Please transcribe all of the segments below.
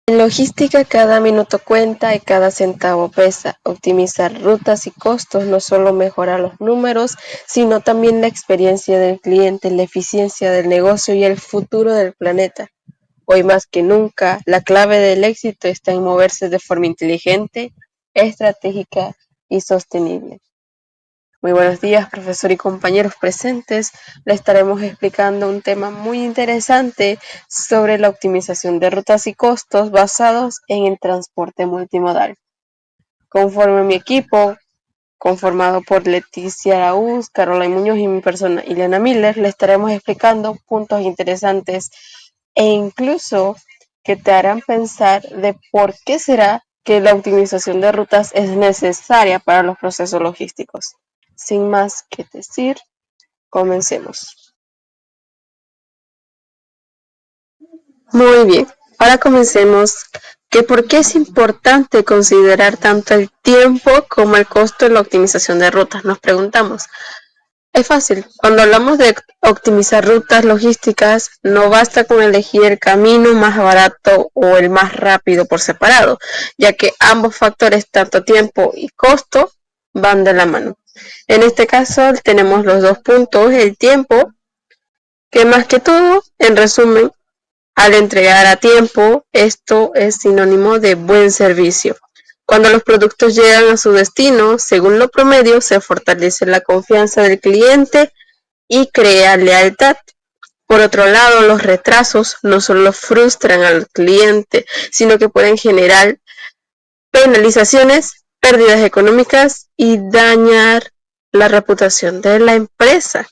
En logística cada minuto cuenta y cada centavo pesa. Optimizar rutas y costos no solo mejora los números, sino también la experiencia del cliente, la eficiencia del negocio y el futuro del planeta. Hoy más que nunca, la clave del éxito está en moverse de forma inteligente, estratégica y sostenible. Muy buenos días, profesor y compañeros presentes. Le estaremos explicando un tema muy interesante sobre la optimización de rutas y costos basados en el transporte multimodal. Conforme mi equipo, conformado por Leticia Araúz, Caroline Muñoz y mi persona Ileana Miller, le estaremos explicando puntos interesantes e incluso que te harán pensar de por qué será que la optimización de rutas es necesaria para los procesos logísticos. Sin más que decir, comencemos. Muy bien, ahora comencemos. ¿Por qué es importante considerar tanto el tiempo como el costo en la optimización de rutas? Nos preguntamos. Es fácil, cuando hablamos de optimizar rutas logísticas, no basta con elegir el camino más barato o el más rápido por separado, ya que ambos factores, tanto tiempo y costo, van de la mano. En este caso tenemos los dos puntos, el tiempo, que más que todo, en resumen, al entregar a tiempo, esto es sinónimo de buen servicio. Cuando los productos llegan a su destino, según lo promedio, se fortalece la confianza del cliente y crea lealtad. Por otro lado, los retrasos no solo frustran al cliente, sino que pueden generar penalizaciones, pérdidas económicas y dañar la reputación de la empresa.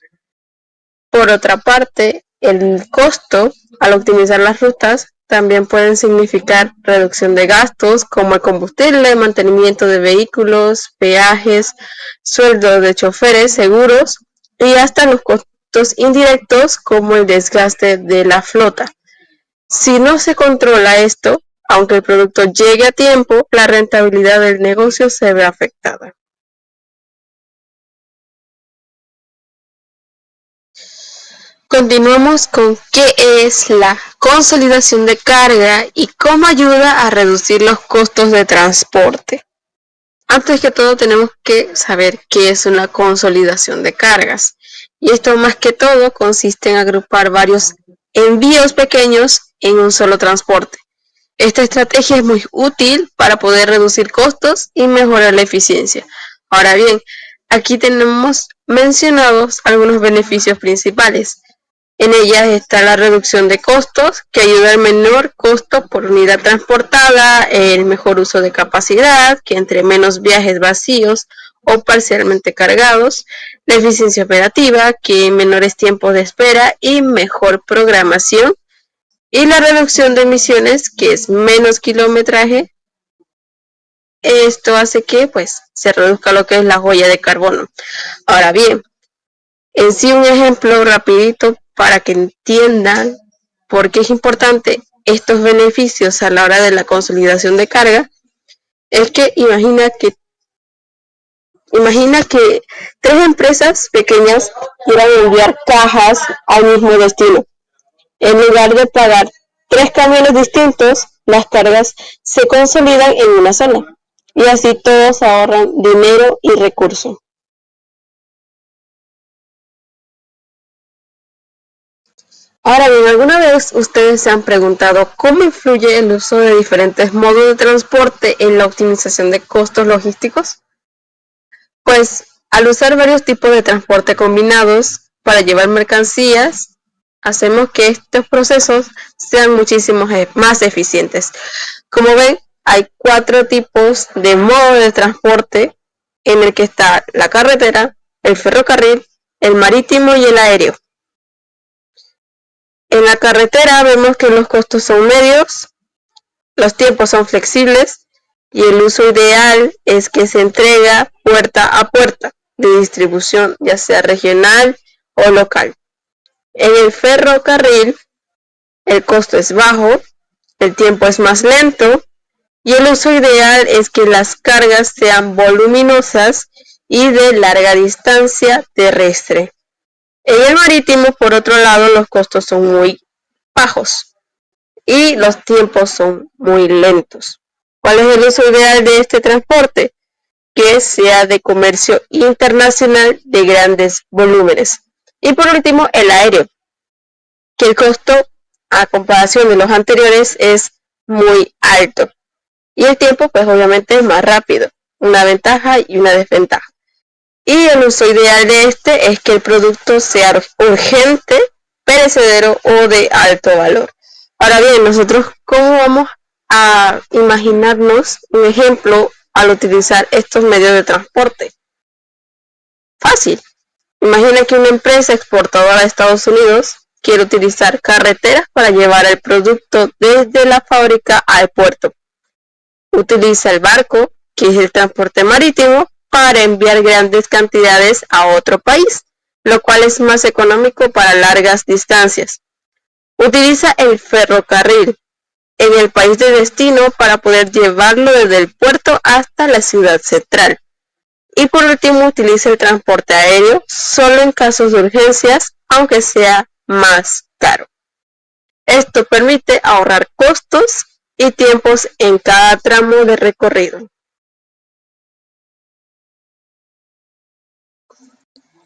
Por otra parte, el costo al optimizar las rutas también pueden significar reducción de gastos como el combustible, mantenimiento de vehículos, peajes, sueldos de choferes, seguros y hasta los costos indirectos como el desgaste de la flota. Si no se controla esto, aunque el producto llegue a tiempo, la rentabilidad del negocio se ve afectada. Continuamos con qué es la consolidación de carga y cómo ayuda a reducir los costos de transporte. Antes que todo tenemos que saber qué es una consolidación de cargas. Y esto más que todo consiste en agrupar varios envíos pequeños en un solo transporte. Esta estrategia es muy útil para poder reducir costos y mejorar la eficiencia. Ahora bien, aquí tenemos mencionados algunos beneficios principales. En ellas está la reducción de costos, que ayuda al menor costo por unidad transportada, el mejor uso de capacidad, que entre menos viajes vacíos o parcialmente cargados, la eficiencia operativa, que menores tiempos de espera y mejor programación, y la reducción de emisiones, que es menos kilometraje. Esto hace que se reduzca lo que es la huella de carbono. Ahora bien, en sí un ejemplo rapidito para que entiendan por qué es importante estos beneficios a la hora de la consolidación de carga, es que imagina que 3 empresas pequeñas quieran enviar cajas al mismo destino. En lugar de pagar 3 camiones distintos, las cargas se consolidan en una sola y así todos ahorran dinero y recursos. Ahora bien, ¿alguna vez ustedes se han preguntado cómo influye el uso de diferentes modos de transporte en la optimización de costos logísticos? Pues al usar varios tipos de transporte combinados para llevar mercancías, hacemos que estos procesos sean muchísimo más eficientes. Como ven, hay 4 tipos de modos de transporte en el que está la carretera, el ferrocarril, el marítimo y el aéreo. En la carretera vemos que los costos son medios, los tiempos son flexibles y el uso ideal es que se entrega puerta a puerta de distribución, ya sea regional o local. En el ferrocarril el costo es bajo, el tiempo es más lento y el uso ideal es que las cargas sean voluminosas y de larga distancia terrestre. En el marítimo, por otro lado, los costos son muy bajos. y los tiempos son muy lentos. ¿Cuál es el uso ideal de este transporte? Que sea de comercio internacional de grandes volúmenes. Y por último, el aéreo, que el costo a comparación de los anteriores es muy alto. Y el tiempo, pues obviamente es más rápido, una ventaja y una desventaja. Y el uso ideal de este es que el producto sea urgente, perecedero o de alto valor. Ahora bien, nosotros, ¿cómo vamos a imaginarnos un ejemplo al utilizar estos medios de transporte? Fácil. Imagina que una empresa exportadora de Estados Unidos quiere utilizar carreteras para llevar el producto desde la fábrica al puerto. Utiliza el barco, que es el transporte marítimo, para enviar grandes cantidades a otro país, lo cual es más económico para largas distancias. Utiliza el ferrocarril en el país de destino para poder llevarlo desde el puerto hasta la ciudad central. Y por último, utiliza el transporte aéreo solo en casos de urgencias, aunque sea más caro. Esto permite ahorrar costos y tiempos en cada tramo de recorrido.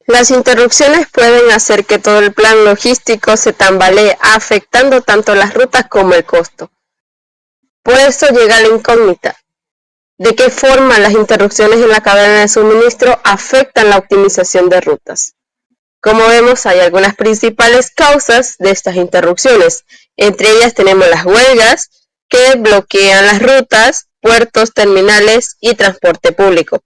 Las interrupciones pueden hacer que todo el plan logístico se tambalee, afectando tanto las rutas como el costo. Por eso llega la incógnita: ¿de qué forma las interrupciones en la cadena de suministro afectan la optimización de rutas? Como vemos, hay algunas principales causas de estas interrupciones. Entre ellas tenemos las huelgas, que bloquean las rutas, puertos, terminales y transporte público.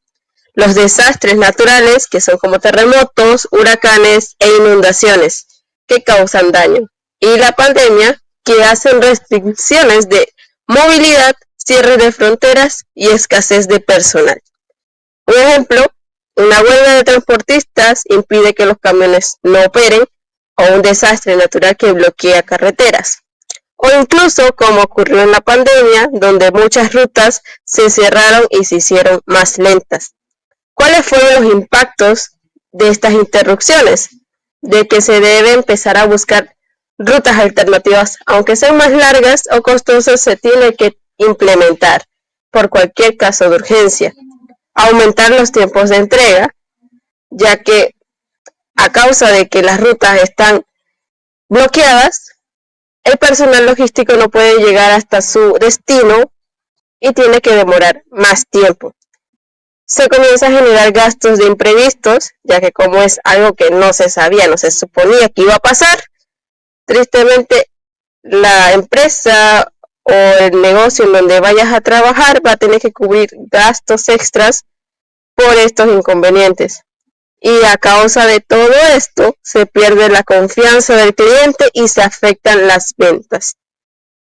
Los desastres naturales, que son como terremotos, huracanes e inundaciones, que causan daño. Y la pandemia, que hacen restricciones de movilidad, cierre de fronteras y escasez de personal. Un ejemplo: una huelga de transportistas impide que los camiones no operen, o un desastre natural que bloquea carreteras. O incluso, como ocurrió en la pandemia, donde muchas rutas se cerraron y se hicieron más lentas. ¿Cuáles fueron los impactos de estas interrupciones? De que se debe empezar a buscar rutas alternativas, aunque sean más largas o costosas, se tiene que implementar por cualquier caso de urgencia. Aumentar los tiempos de entrega, ya que a causa de que las rutas están bloqueadas, el personal logístico no puede llegar hasta su destino y tiene que demorar más tiempo. Se comienza a generar gastos de imprevistos, ya que como es algo que no se sabía, no se suponía que iba a pasar, tristemente la empresa o el negocio en donde vayas a trabajar va a tener que cubrir gastos extras por estos inconvenientes. Y a causa de todo esto, se pierde la confianza del cliente y se afectan las ventas.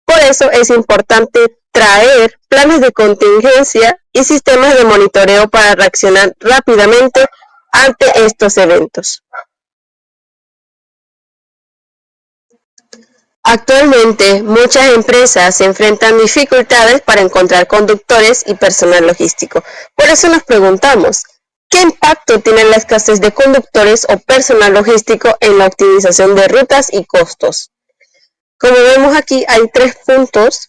Por eso es importante traer planes de contingencia y sistemas de monitoreo para reaccionar rápidamente ante estos eventos. Actualmente, muchas empresas se enfrentan dificultades para encontrar conductores y personal logístico. Por eso nos preguntamos: ¿qué impacto tiene la escasez de conductores o personal logístico en la optimización de rutas y costos? Como vemos aquí, hay 3 puntos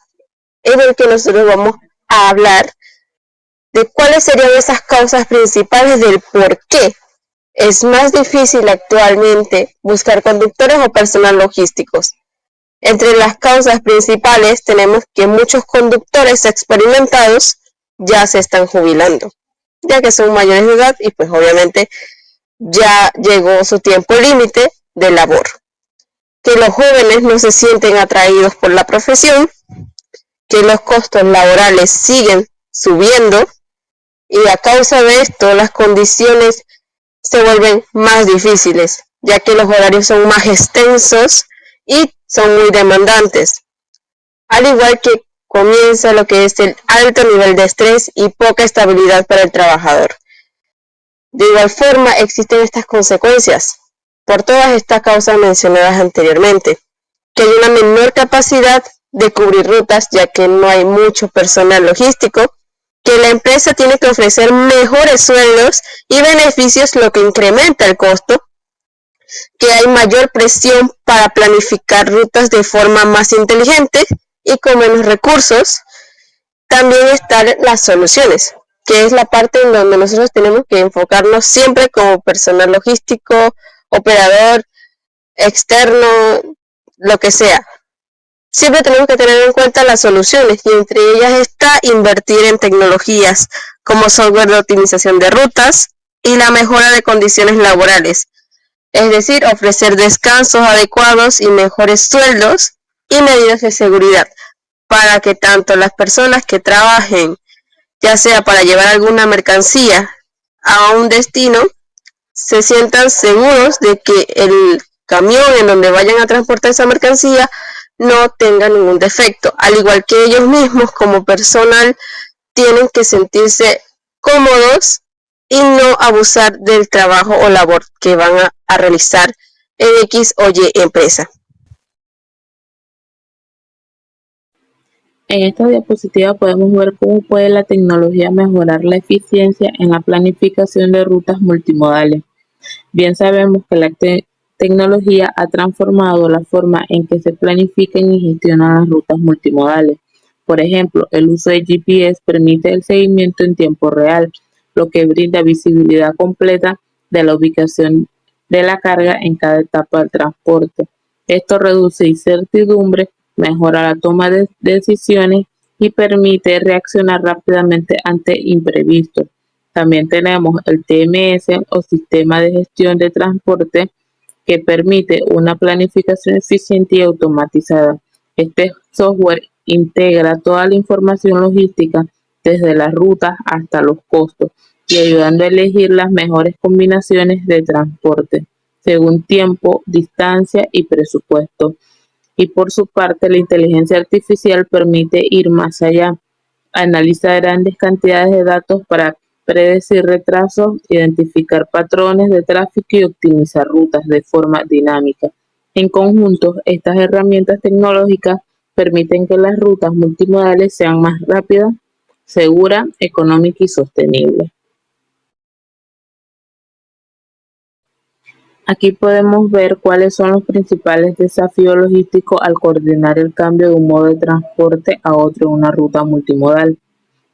en el que nosotros vamos a hablar de cuáles serían esas causas principales del por qué es más difícil actualmente buscar conductores o personal logísticos. Entre las causas principales tenemos que muchos conductores experimentados ya se están jubilando, ya que son mayores de edad y pues obviamente ya llegó su tiempo límite de labor. Que los jóvenes no se sienten atraídos por la profesión, que los costos laborales siguen subiendo y a causa de esto las condiciones se vuelven más difíciles, ya que los horarios son más extensos y son muy demandantes. Al igual que comienza lo que es el alto nivel de estrés y poca estabilidad para el trabajador. De igual forma, existen estas consecuencias por todas estas causas mencionadas anteriormente, que hay una menor capacidad de cubrir rutas, ya que no hay mucho personal logístico, que la empresa tiene que ofrecer mejores sueldos y beneficios, lo que incrementa el costo, que hay mayor presión para planificar rutas de forma más inteligente y con menos recursos. También están las soluciones, que es la parte en donde nosotros tenemos que enfocarnos siempre como personal logístico, operador, externo, lo que sea. Siempre tenemos que tener en cuenta las soluciones y entre ellas está invertir en tecnologías como software de optimización de rutas y la mejora de condiciones laborales, es decir, ofrecer descansos adecuados y mejores sueldos y medidas de seguridad para que tanto las personas que trabajen, ya sea para llevar alguna mercancía a un destino, se sientan seguros de que el camión en donde vayan a transportar esa mercancía no tenga ningún defecto, al igual que ellos mismos como personal tienen que sentirse cómodos y no abusar del trabajo o labor que van a realizar en X o Y empresa. En esta diapositiva podemos ver cómo puede la tecnología mejorar la eficiencia en la planificación de rutas multimodales. Bien sabemos que la tecnología ha transformado la forma en que se planifican y gestionan las rutas multimodales. Por ejemplo, el uso de GPS permite el seguimiento en tiempo real, lo que brinda visibilidad completa de la ubicación de la carga en cada etapa del transporte. Esto reduce incertidumbre, mejora la toma de decisiones y permite reaccionar rápidamente ante imprevistos. También tenemos el TMS o Sistema de Gestión de Transporte, que permite una planificación eficiente y automatizada. Este software integra toda la información logística desde las rutas hasta los costos y ayudando a elegir las mejores combinaciones de transporte según tiempo, distancia y presupuesto. Y por su parte, la inteligencia artificial permite ir más allá, analiza grandes cantidades de datos para predecir retrasos, identificar patrones de tráfico y optimizar rutas de forma dinámica. En conjunto, estas herramientas tecnológicas permiten que las rutas multimodales sean más rápidas, seguras, económicas y sostenibles. Aquí podemos ver cuáles son los principales desafíos logísticos al coordinar el cambio de un modo de transporte a otro en una ruta multimodal.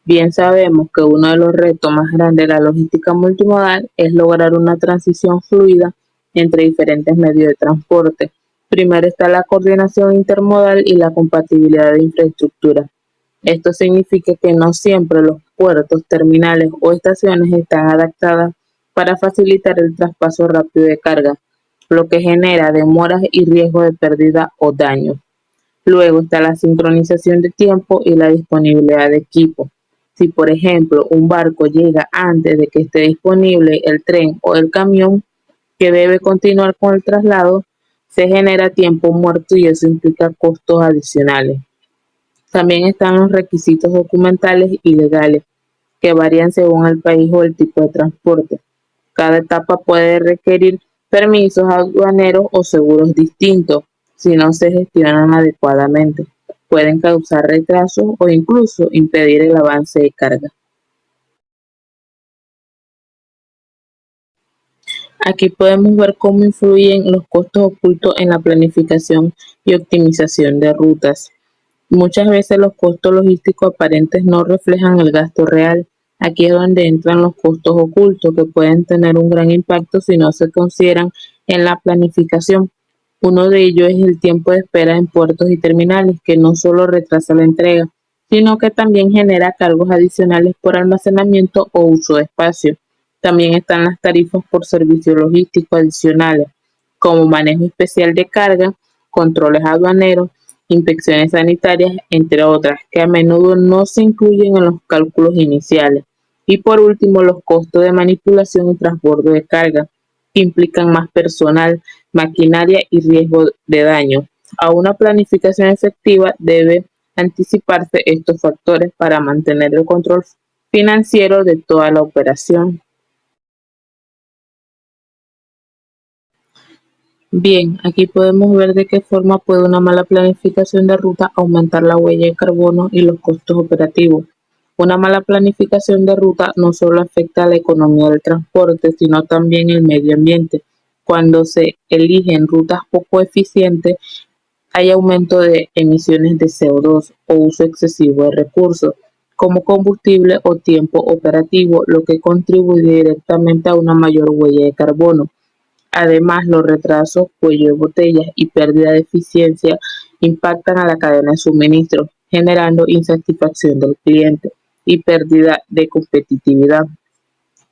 Bien sabemos que uno de los retos más grandes de la logística multimodal es lograr una transición fluida entre diferentes medios de transporte. Primero está la coordinación intermodal y la compatibilidad de infraestructura. Esto significa que no siempre los puertos, terminales o estaciones están adaptadas para facilitar el traspaso rápido de carga, lo que genera demoras y riesgo de pérdida o daño. Luego está la sincronización de tiempo y la disponibilidad de equipo. Si, por ejemplo, un barco llega antes de que esté disponible el tren o el camión que debe continuar con el traslado, se genera tiempo muerto y eso implica costos adicionales. También están los requisitos documentales y legales, que varían según el país o el tipo de transporte. Cada etapa puede requerir permisos aduaneros o seguros distintos si no se gestionan adecuadamente. Pueden causar retrasos o incluso impedir el avance de carga. Aquí podemos ver cómo influyen los costos ocultos en la planificación y optimización de rutas. Muchas veces los costos logísticos aparentes no reflejan el gasto real. Aquí es donde entran los costos ocultos que pueden tener un gran impacto si no se consideran en la planificación. Uno de ellos es el tiempo de espera en puertos y terminales, que no solo retrasa la entrega, sino que también genera cargos adicionales por almacenamiento o uso de espacio. También están las tarifas por servicios logísticos adicionales, como manejo especial de carga, controles aduaneros, inspecciones sanitarias, entre otras, que a menudo no se incluyen en los cálculos iniciales. Y por último, los costos de manipulación y transbordo de carga, que implican más personal, maquinaria y riesgo de daño. A una planificación efectiva debe anticiparse estos factores para mantener el control financiero de toda la operación. Bien, aquí podemos ver de qué forma puede una mala planificación de ruta aumentar la huella de carbono y los costos operativos. Una mala planificación de ruta no solo afecta a la economía del transporte, sino también el medio ambiente. Cuando se eligen rutas poco eficientes, hay aumento de emisiones de CO2 o uso excesivo de recursos como combustible o tiempo operativo, lo que contribuye directamente a una mayor huella de carbono. Además, los retrasos, cuello de botella y pérdida de eficiencia impactan a la cadena de suministro, generando insatisfacción del cliente y pérdida de competitividad.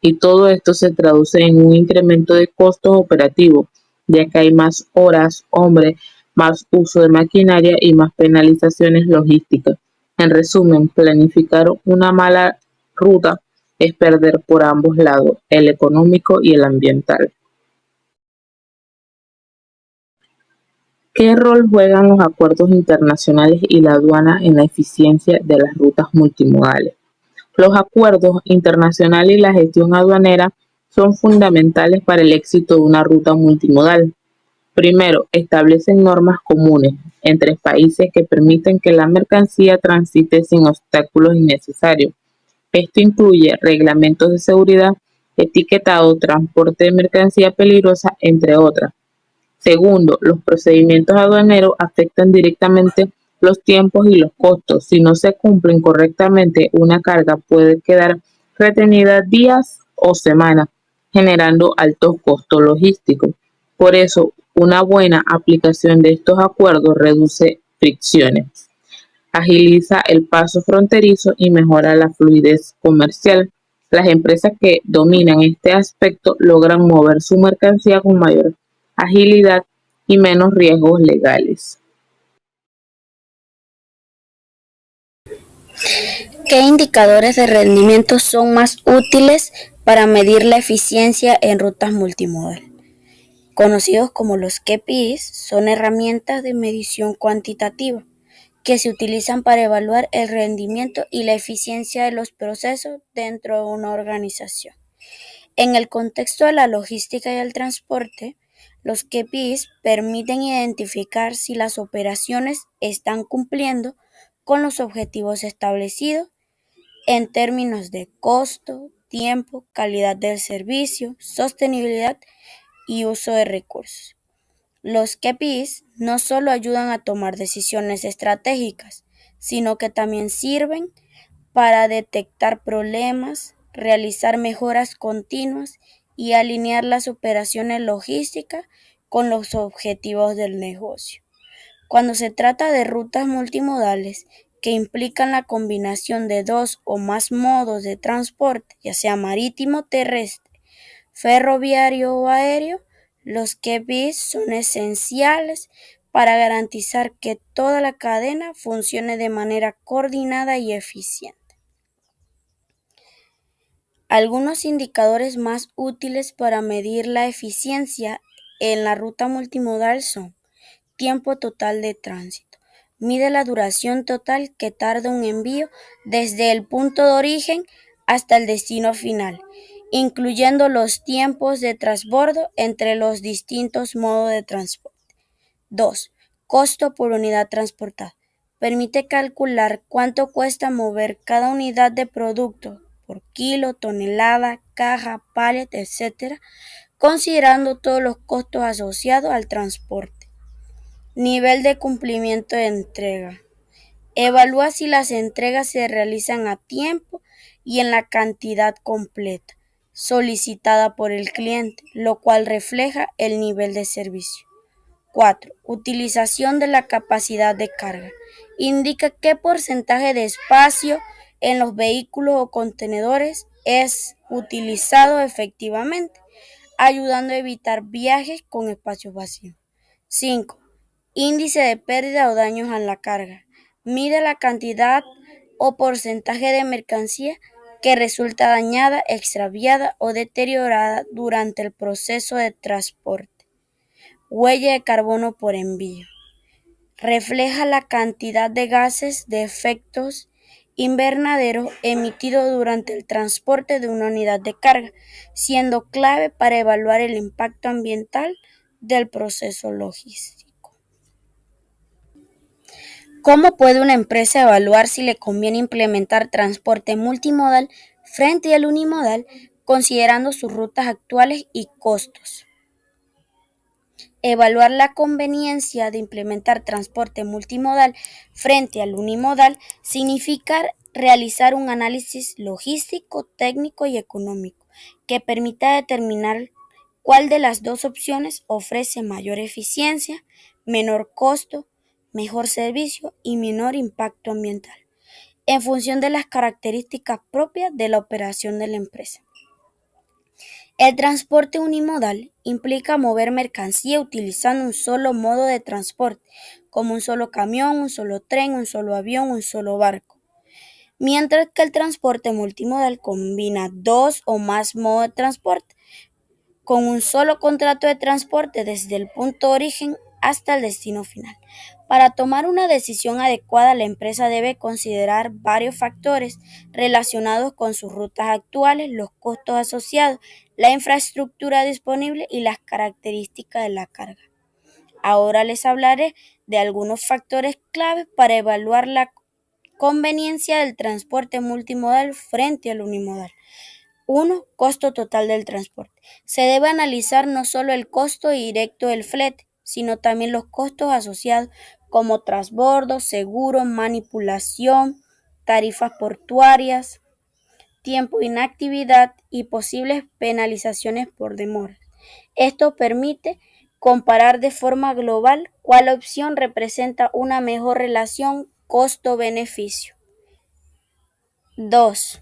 Y todo esto se traduce en un incremento de costos operativos, ya que hay más horas, hombre, más uso de maquinaria y más penalizaciones logísticas. En resumen, planificar una mala ruta es perder por ambos lados, el económico y el ambiental. ¿Qué rol juegan los acuerdos internacionales y la aduana en la eficiencia de las rutas multimodales? Los acuerdos internacionales y la gestión aduanera son fundamentales para el éxito de una ruta multimodal. Primero, establecen normas comunes entre países que permiten que la mercancía transite sin obstáculos innecesarios. Esto incluye reglamentos de seguridad, etiquetado, transporte de mercancía peligrosa, entre otras. Segundo, los procedimientos aduaneros afectan directamente los tiempos y los costos. Si no se cumplen correctamente, una carga puede quedar retenida días o semanas, generando altos costos logísticos. Por eso, una buena aplicación de estos acuerdos reduce fricciones, agiliza el paso fronterizo y mejora la fluidez comercial. Las empresas que dominan este aspecto logran mover su mercancía con mayor agilidad y menos riesgos legales. ¿Qué indicadores de rendimiento son más útiles para medir la eficiencia en rutas multimodal? Conocidos como los KPIs, son herramientas de medición cuantitativa que se utilizan para evaluar el rendimiento y la eficiencia de los procesos dentro de una organización. En el contexto de la logística y el transporte, los KPIs permiten identificar si las operaciones están cumpliendo con los objetivos establecidos en términos de costo, tiempo, calidad del servicio, sostenibilidad y uso de recursos. Los KPIs no solo ayudan a tomar decisiones estratégicas, sino que también sirven para detectar problemas, realizar mejoras continuas y alinear las operaciones logísticas con los objetivos del negocio. Cuando se trata de rutas multimodales que implican la combinación de dos o más modos de transporte, ya sea marítimo, terrestre, ferroviario o aéreo, los KPIs son esenciales para garantizar que toda la cadena funcione de manera coordinada y eficiente. Algunos indicadores más útiles para medir la eficiencia en la ruta multimodal son: tiempo total de tránsito. Mide la duración total que tarda un envío desde el punto de origen hasta el destino final, incluyendo los tiempos de transbordo entre los distintos modos de transporte. 2. Costo por unidad transportada. Permite calcular cuánto cuesta mover cada unidad de producto por kilo, tonelada, caja, pallet, etc., considerando todos los costos asociados al transporte. Nivel de cumplimiento de entrega. Evalúa si las entregas se realizan a tiempo y en la cantidad completa solicitada por el cliente, lo cual refleja el nivel de servicio. 4. Utilización de la capacidad de carga. Indica qué porcentaje de espacio en los vehículos o contenedores es utilizado efectivamente, ayudando a evitar viajes con espacios vacíos. 5. Índice de pérdida o daños a la carga. Mide la cantidad o porcentaje de mercancía que resulta dañada, extraviada o deteriorada durante el proceso de transporte. Huella de carbono por envío. Refleja la cantidad de gases de efectos invernadero emitido durante el transporte de una unidad de carga, siendo clave para evaluar el impacto ambiental del proceso logístico. ¿Cómo puede una empresa evaluar si le conviene implementar transporte multimodal frente al unimodal, considerando sus rutas actuales y costos? Evaluar la conveniencia de implementar transporte multimodal frente al unimodal significa realizar un análisis logístico, técnico y económico que permita determinar cuál de las dos opciones ofrece mayor eficiencia, menor costo, mejor servicio y menor impacto ambiental, en función de las características propias de la operación de la empresa. El transporte unimodal implica mover mercancía utilizando un solo modo de transporte, como un solo camión, un solo tren, un solo avión, un solo barco. Mientras que el transporte multimodal combina dos o más modos de transporte, con un solo contrato de transporte desde el punto de origen hasta el destino final. Para tomar una decisión adecuada, la empresa debe considerar varios factores relacionados con sus rutas actuales, los costos asociados, la infraestructura disponible y las características de la carga. Ahora les hablaré de algunos factores claves para evaluar la conveniencia del transporte multimodal frente al unimodal. 1. Costo total del transporte. Se debe analizar no solo el costo directo del flete, sino también los costos asociados como transbordo, seguro, manipulación, tarifas portuarias, tiempo de inactividad y posibles penalizaciones por demora. Esto permite comparar de forma global cuál opción representa una mejor relación costo-beneficio. 2.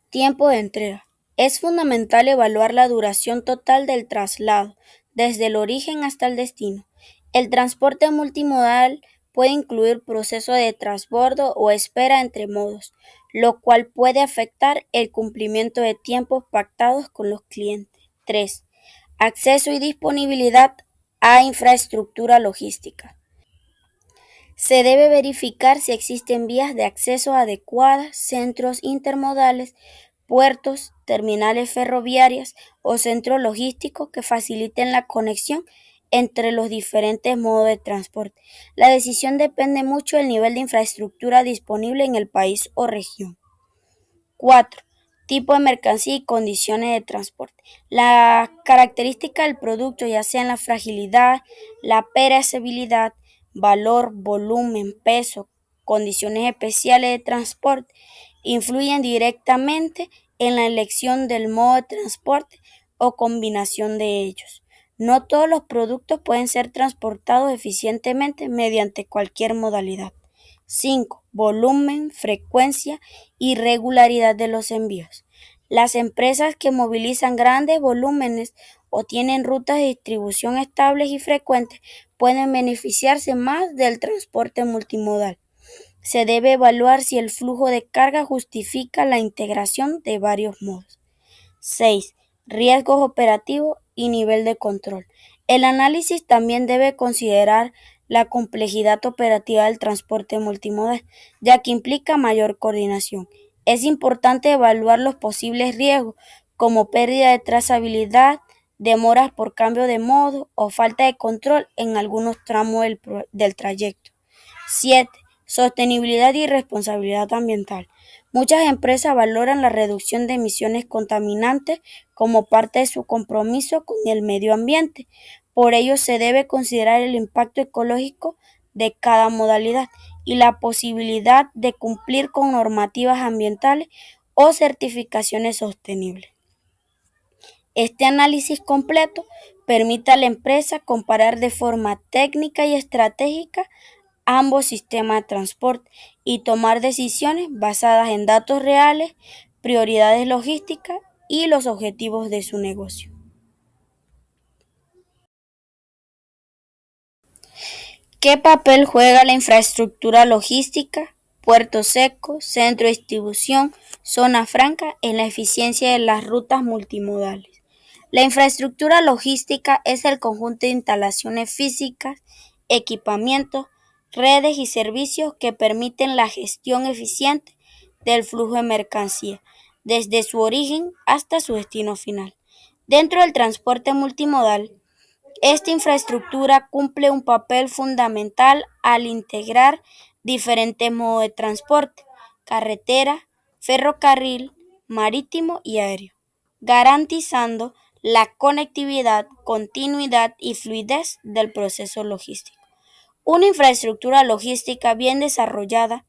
Tiempo de entrega. Es fundamental evaluar la duración total del traslado, desde el origen hasta el destino. El transporte multimodal puede incluir proceso de transbordo o espera entre modos, lo cual puede afectar el cumplimiento de tiempos pactados con los clientes. 3. Acceso y disponibilidad a infraestructura logística. Se debe verificar si existen vías de acceso adecuadas, centros intermodales, puertos, terminales ferroviarias o centros logísticos que faciliten la conexión entre los diferentes modos de transporte. La decisión depende mucho del nivel de infraestructura disponible en el país o región. 4. Tipo de mercancía y condiciones de transporte. La característica del producto, ya sea en la fragilidad, la perecibilidad, valor, volumen, peso, condiciones especiales de transporte, influyen directamente en la elección del modo de transporte o combinación de ellos. No todos los productos pueden ser transportados eficientemente mediante cualquier modalidad. 5. Volumen, frecuencia y regularidad de los envíos. Las empresas que movilizan grandes volúmenes o tienen rutas de distribución estables y frecuentes pueden beneficiarse más del transporte multimodal. Se debe evaluar si el flujo de carga justifica la integración de varios modos. 6. Riesgos operativos y nivel de control. El análisis también debe considerar la complejidad operativa del transporte multimodal, ya que implica mayor coordinación. Es importante evaluar los posibles riesgos, como pérdida de trazabilidad, demoras por cambio de modo o falta de control en algunos tramos del trayecto. 7. Sostenibilidad y responsabilidad ambiental. Muchas empresas valoran la reducción de emisiones contaminantes como parte de su compromiso con el medio ambiente. Por ello, se debe considerar el impacto ecológico de cada modalidad y la posibilidad de cumplir con normativas ambientales o certificaciones sostenibles. Este análisis completo permite a la empresa comparar de forma técnica y estratégica ambos sistemas de transporte y tomar decisiones basadas en datos reales, prioridades logísticas y los objetivos de su negocio. ¿Qué papel juega la infraestructura logística, puerto seco, centro de distribución, zona franca en la eficiencia de las rutas multimodales? La infraestructura logística es el conjunto de instalaciones físicas, equipamientos, redes y servicios que permiten la gestión eficiente del flujo de mercancía, desde su origen hasta su destino final. Dentro del transporte multimodal, esta infraestructura cumple un papel fundamental al integrar diferentes modos de transporte: carretera, ferrocarril, marítimo y aéreo, garantizando la conectividad, continuidad y fluidez del proceso logístico. Una infraestructura logística bien desarrollada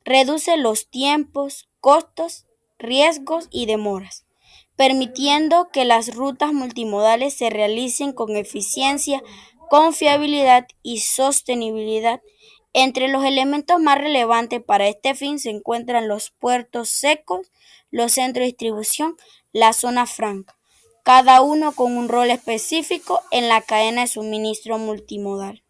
reduce los tiempos, costos, riesgos y demoras, permitiendo que las rutas multimodales se realicen con eficiencia, confiabilidad y sostenibilidad. Entre los elementos más relevantes para este fin se encuentran los puertos secos, los centros de distribución, la zona franca, cada uno con un rol específico en la cadena de suministro multimodal.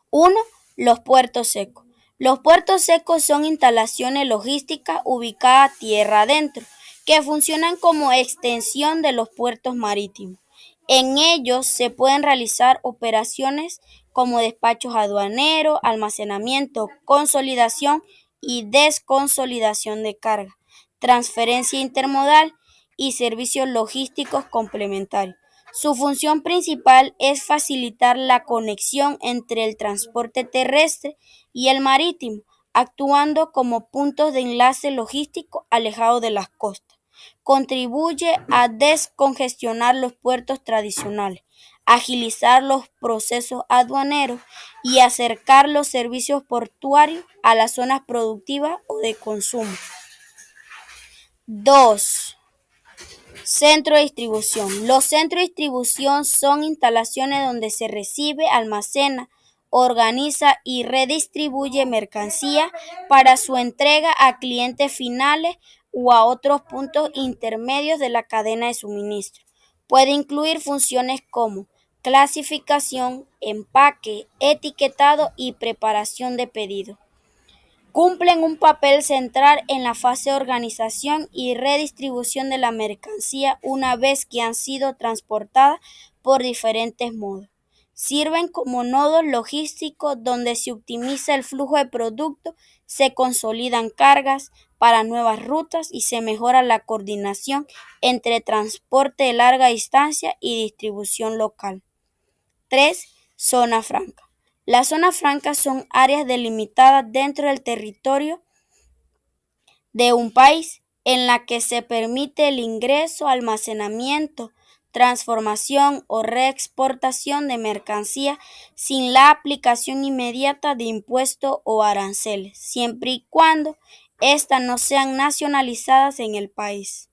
1. Los puertos secos. Los puertos secos son instalaciones logísticas ubicadas tierra adentro, que funcionan como extensión de los puertos marítimos. En ellos se pueden realizar operaciones como despachos aduaneros, almacenamiento, consolidación y desconsolidación de carga, transferencia intermodal y servicios logísticos complementarios. Su función principal es facilitar la conexión entre el transporte terrestre y el marítimo, actuando como puntos de enlace logístico alejados de las costas. Contribuye a descongestionar los puertos tradicionales, agilizar los procesos aduaneros y acercar los servicios portuarios a las zonas productivas o de consumo. 2. Centro de distribución. Los centros de distribución son instalaciones donde se recibe, almacena, organiza y redistribuye mercancía para su entrega a clientes finales o a otros puntos intermedios de la cadena de suministro. Puede incluir funciones como clasificación, empaque, etiquetado y preparación de pedidos. Cumplen un papel central en la fase de organización y redistribución de la mercancía una vez que han sido transportadas por diferentes modos. Sirven como nodos logísticos donde se optimiza el flujo de productos, se consolidan cargas para nuevas rutas y se mejora la coordinación entre transporte de larga distancia y distribución local. 3. Zona franca. Las zonas francas son áreas delimitadas dentro del territorio de un país en la que se permite el ingreso, almacenamiento, transformación o reexportación de mercancía sin la aplicación inmediata de impuestos o aranceles, siempre y cuando éstas no sean nacionalizadas en el país.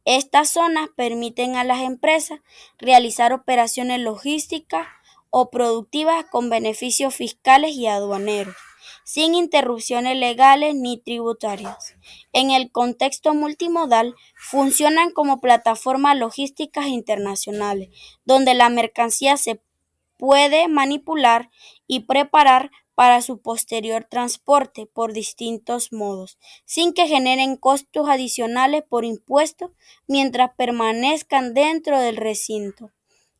Estas zonas permiten a las empresas realizar operaciones logísticas o productivas con beneficios fiscales y aduaneros, sin interrupciones legales ni tributarias. En el contexto multimodal, funcionan como plataformas logísticas internacionales, donde la mercancía se puede manipular y preparar para su posterior transporte por distintos modos, sin que generen costos adicionales por impuestos mientras permanezcan dentro del recinto.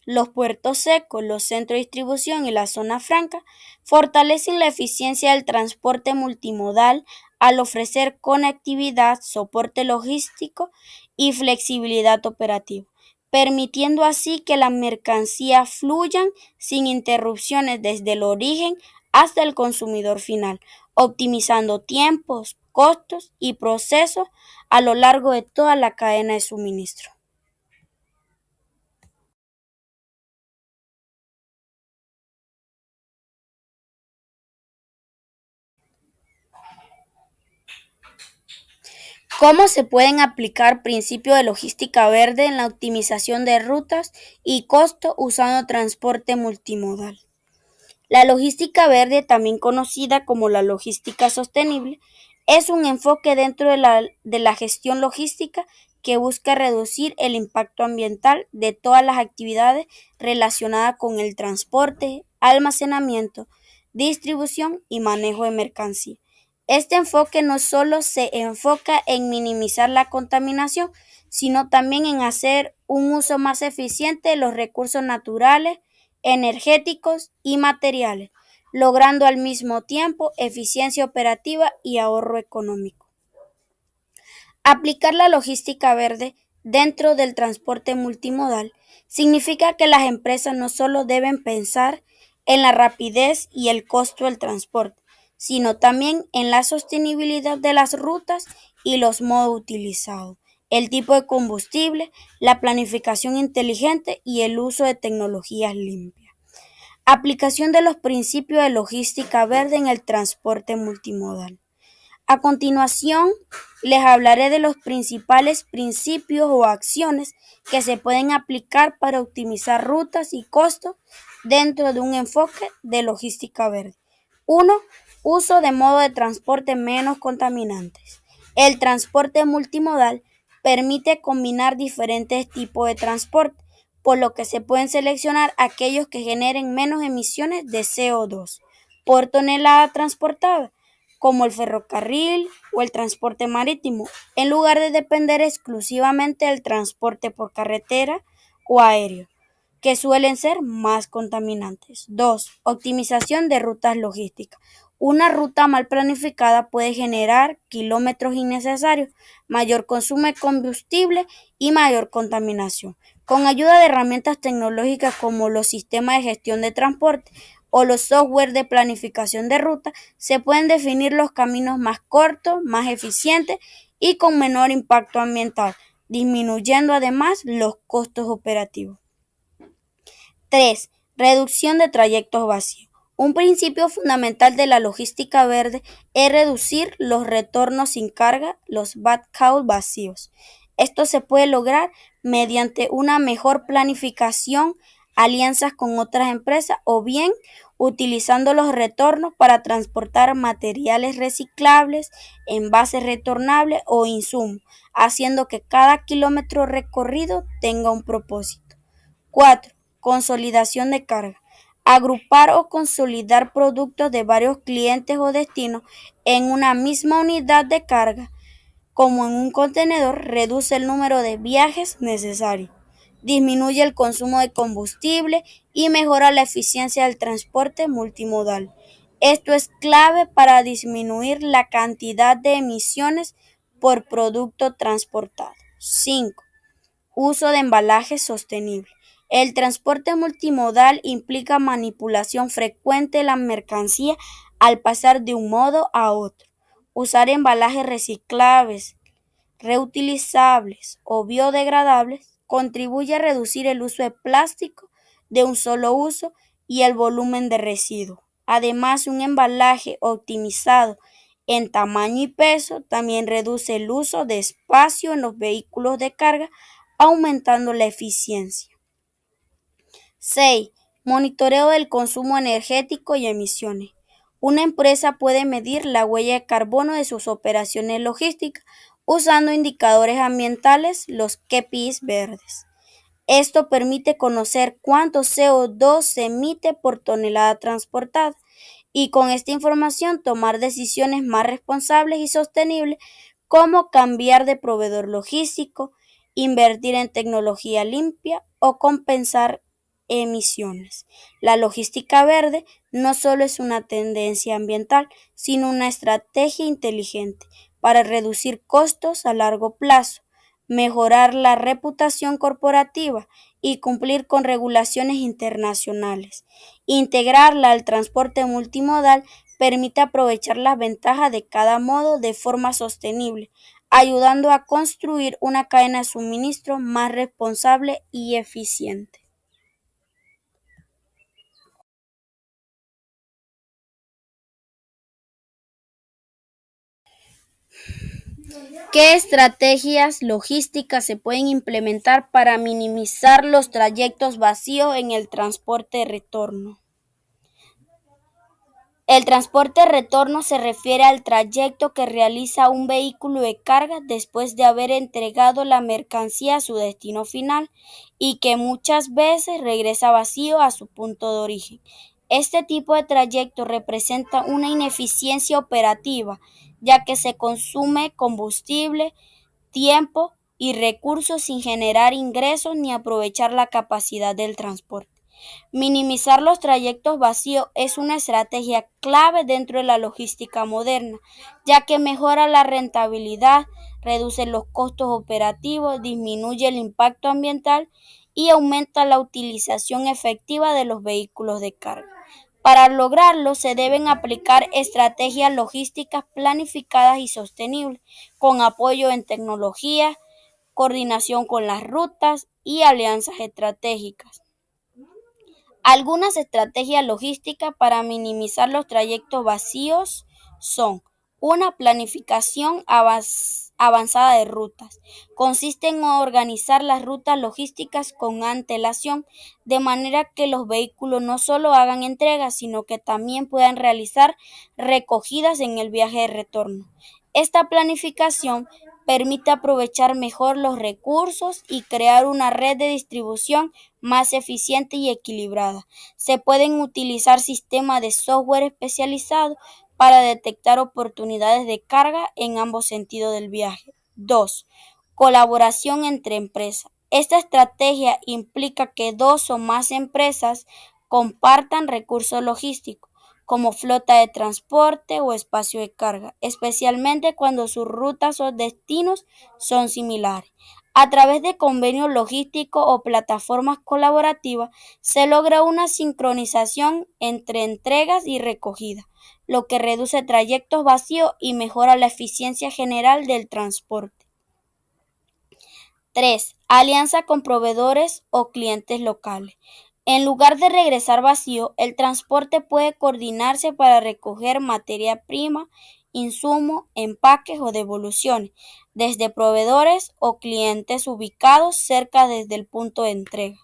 Los puertos secos, los centros de distribución y la zona franca fortalecen la eficiencia del transporte multimodal al ofrecer conectividad, soporte logístico y flexibilidad operativa, permitiendo así que las mercancías fluyan sin interrupciones desde el origen hasta el consumidor final, optimizando tiempos, costos y procesos a lo largo de toda la cadena de suministro. ¿Cómo se pueden aplicar principios de logística verde en la optimización de rutas y costo usando transporte multimodal? La logística verde, también conocida como la logística sostenible, es un enfoque dentro de la gestión logística que busca reducir el impacto ambiental de todas las actividades relacionadas con el transporte, almacenamiento, distribución y manejo de mercancía. Este enfoque no solo se enfoca en minimizar la contaminación, sino también en hacer un uso más eficiente de los recursos naturales, energéticos y materiales, logrando al mismo tiempo eficiencia operativa y ahorro económico. Aplicar la logística verde dentro del transporte multimodal significa que las empresas no solo deben pensar en la rapidez y el costo del transporte, sino también en la sostenibilidad de las rutas y los modos utilizados. el tipo de combustible, la planificación inteligente y el uso de tecnologías limpias. Aplicación de los principios de logística verde en el transporte multimodal. A continuación, les hablaré de los principales principios o acciones que se pueden aplicar para optimizar rutas y costos dentro de un enfoque de logística verde. 1. Uso de modos de transporte menos contaminantes. El transporte multimodal permite combinar diferentes tipos de transporte, por lo que se pueden seleccionar aquellos que generen menos emisiones de CO2 por tonelada transportada, como el ferrocarril o el transporte marítimo, en lugar de depender exclusivamente del transporte por carretera o aéreo, que suelen ser más contaminantes. 2. Optimización de rutas logísticas. Una ruta mal planificada puede generar kilómetros innecesarios, mayor consumo de combustible y mayor contaminación. Con ayuda de herramientas tecnológicas como los sistemas de gestión de transporte o los software de planificación de ruta, se pueden definir los caminos más cortos, más eficientes y con menor impacto ambiental, disminuyendo además los costos operativos. 3. Reducción de trayectos vacíos. Un principio fundamental de la logística verde es reducir los retornos sin carga, los backhaul vacíos. Esto se puede lograr mediante una mejor planificación, alianzas con otras empresas o bien utilizando los retornos para transportar materiales reciclables, envases retornables o insumos, haciendo que cada kilómetro recorrido tenga un propósito. 4. Consolidación de carga. Agrupar o consolidar productos de varios clientes o destinos en una misma unidad de carga, como en un contenedor, reduce el número de viajes necesarios, disminuye el consumo de combustible y mejora la eficiencia del transporte multimodal. Esto es clave para disminuir la cantidad de emisiones por producto transportado. 5. Uso de embalaje sostenible. El transporte multimodal implica manipulación frecuente de la mercancía al pasar de un modo a otro. Usar embalajes reciclables, reutilizables o biodegradables contribuye a reducir el uso de plástico de un solo uso y el volumen de residuos. Además, un embalaje optimizado en tamaño y peso también reduce el uso de espacio en los vehículos de carga, aumentando la eficiencia. 6. Monitoreo del consumo energético y emisiones. Una empresa puede medir la huella de carbono de sus operaciones logísticas usando indicadores ambientales, los KPIs verdes. Esto permite conocer cuánto CO2 se emite por tonelada transportada y con esta información tomar decisiones más responsables y sostenibles, como cambiar de proveedor logístico, invertir en tecnología limpia o compensar emisiones. La logística verde no solo es una tendencia ambiental, sino una estrategia inteligente para reducir costos a largo plazo, mejorar la reputación corporativa y cumplir con regulaciones internacionales. Integrarla al transporte multimodal permite aprovechar las ventajas de cada modo de forma sostenible, ayudando a construir una cadena de suministro más responsable y eficiente. ¿Qué estrategias logísticas se pueden implementar para minimizar los trayectos vacíos en el transporte de retorno? El transporte de retorno se refiere al trayecto que realiza un vehículo de carga después de haber entregado la mercancía a su destino final y que muchas veces regresa vacío a su punto de origen. Este tipo de trayecto representa una ineficiencia operativa, ya que se consume combustible, tiempo y recursos sin generar ingresos ni aprovechar la capacidad del transporte. Minimizar los trayectos vacíos es una estrategia clave dentro de la logística moderna, ya que mejora la rentabilidad, reduce los costos operativos, disminuye el impacto ambiental y aumenta la utilización efectiva de los vehículos de carga. Para lograrlo, se deben aplicar estrategias logísticas planificadas y sostenibles, con apoyo en tecnología, coordinación con las rutas y alianzas estratégicas. Algunas estrategias logísticas para minimizar los trayectos vacíos son una planificación avanzada de rutas. Consiste en organizar las rutas logísticas con antelación, de manera que los vehículos no solo hagan entregas, sino que también puedan realizar recogidas en el viaje de retorno. Esta planificación permite aprovechar mejor los recursos y crear una red de distribución más eficiente y equilibrada. Se pueden utilizar sistemas de software especializados para detectar oportunidades de carga en ambos sentidos del viaje. 2. Colaboración entre empresas. Esta estrategia implica que dos o más empresas compartan recursos logísticos, como flota de transporte o espacio de carga, especialmente cuando sus rutas o destinos son similares. A través de convenios logísticos o plataformas colaborativas se logra una sincronización entre entregas y recogidas, lo que reduce trayectos vacíos y mejora la eficiencia general del transporte. 3. Alianza con proveedores o clientes locales. En lugar de regresar vacío, el transporte puede coordinarse para recoger materia prima, insumos, empaques o devoluciones, desde proveedores o clientes ubicados cerca desde el punto de entrega.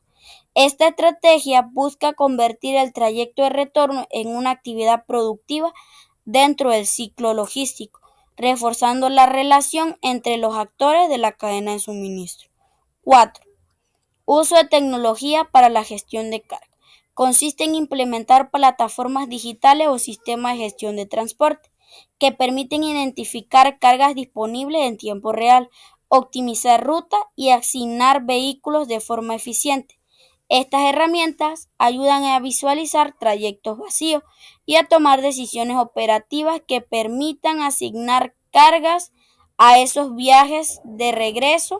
Esta estrategia busca convertir el trayecto de retorno en una actividad productiva dentro del ciclo logístico, reforzando la relación entre los actores de la cadena de suministro. 4. Uso de tecnología para la gestión de carga. Consiste en implementar plataformas digitales o sistemas de gestión de transporte que permiten identificar cargas disponibles en tiempo real, optimizar rutas y asignar vehículos de forma eficiente. Estas herramientas ayudan a visualizar trayectos vacíos y a tomar decisiones operativas que permitan asignar cargas a esos viajes de regreso,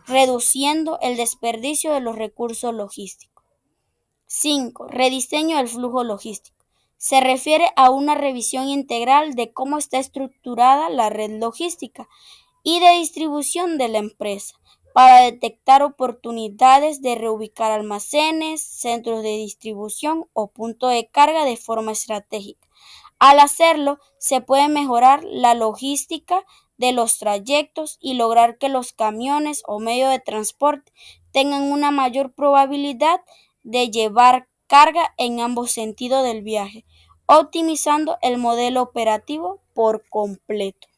reduciendo el desperdicio de los recursos logísticos. 5. Rediseño del flujo logístico. Se refiere a una revisión integral de cómo está estructurada la red logística y de distribución de la empresa, para detectar oportunidades de reubicar almacenes, centros de distribución o puntos de carga de forma estratégica. Al hacerlo, se puede mejorar la logística de los trayectos y lograr que los camiones o medios de transporte tengan una mayor probabilidad de llevar carga en ambos sentidos del viaje, optimizando el modelo operativo por completo.